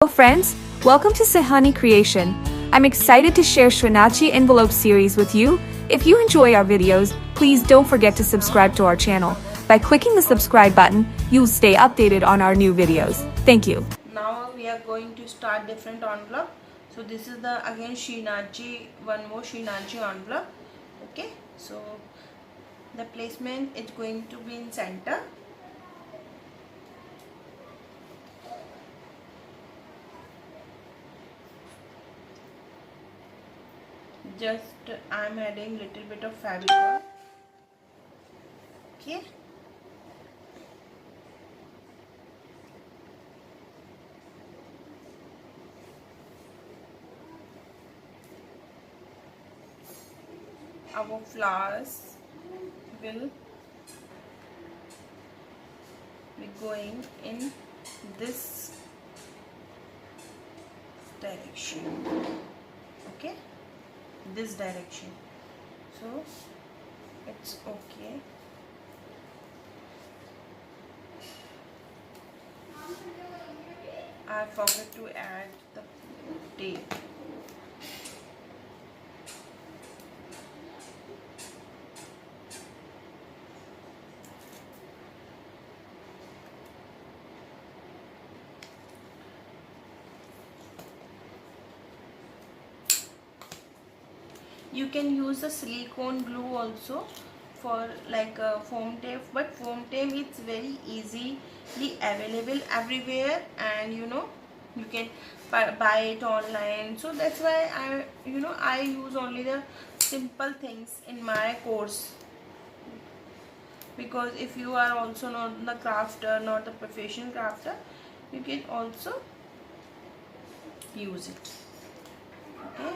Hello friends, welcome to Suhani Creation. I'm excited to share Shwanachi envelope series with you. If you enjoy our videos, please don't forget to subscribe to our channel. By clicking the subscribe button, you'll stay updated on our new videos. Thank you. Now we are going to start different envelope. So this is the again Shinachi, one more Shinachi envelope. Okay, so the placement is going to be in center. Just I'm adding little bit of fabric. Okay. Our flowers will be going in this direction. Okay, this direction. So it's okay. I forgot to add the tape. You can use a silicone glue also for like a foam tape, but foam tape is very easily available everywhere, and you can buy it online. So that's why I use only the simple things in my course, because if you are also not the crafter, not the professional crafter, you can also use it. Okay.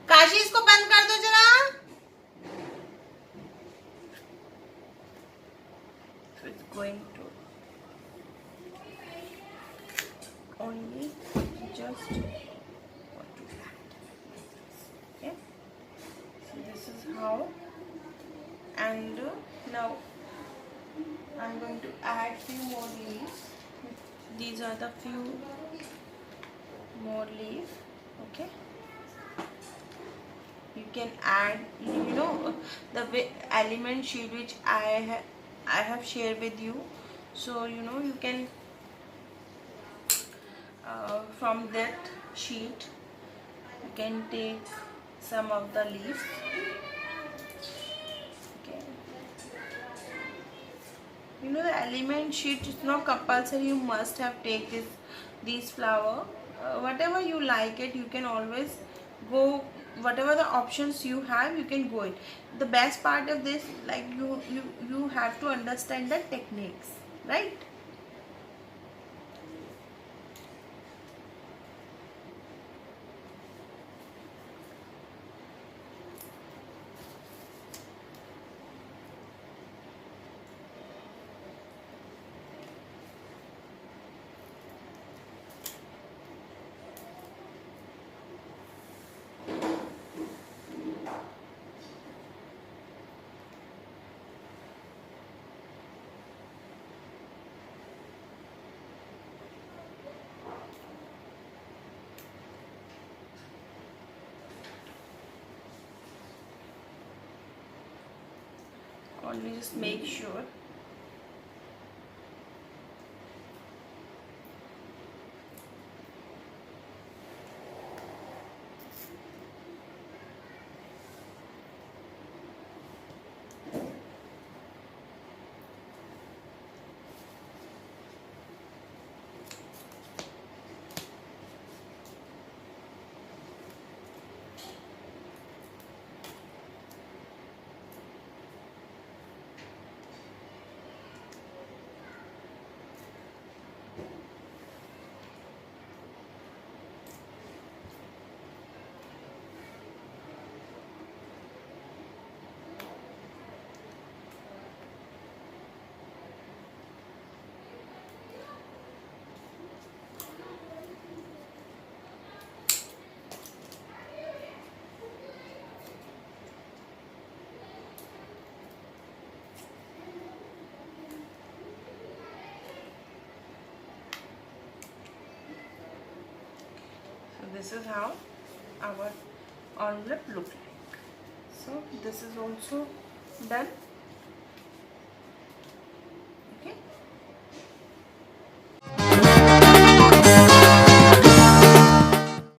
Kashi इसको बंद कर दो जरा. So it's going to only just want to add. Okay. So this is how, and now I'm going to add few more leaves. These are the few more leaves. Okay. You can add, the element sheet which I have shared with you. So you can from that sheet you can take some of the leaves. Okay. The element sheet is not compulsory you must have take these flower. Whatever you like it, you can always go, whatever the options you have, you can go it. The best part of this, like you have to understand the techniques, right? Only just make sure. this is how our envelope look like. So this is also done.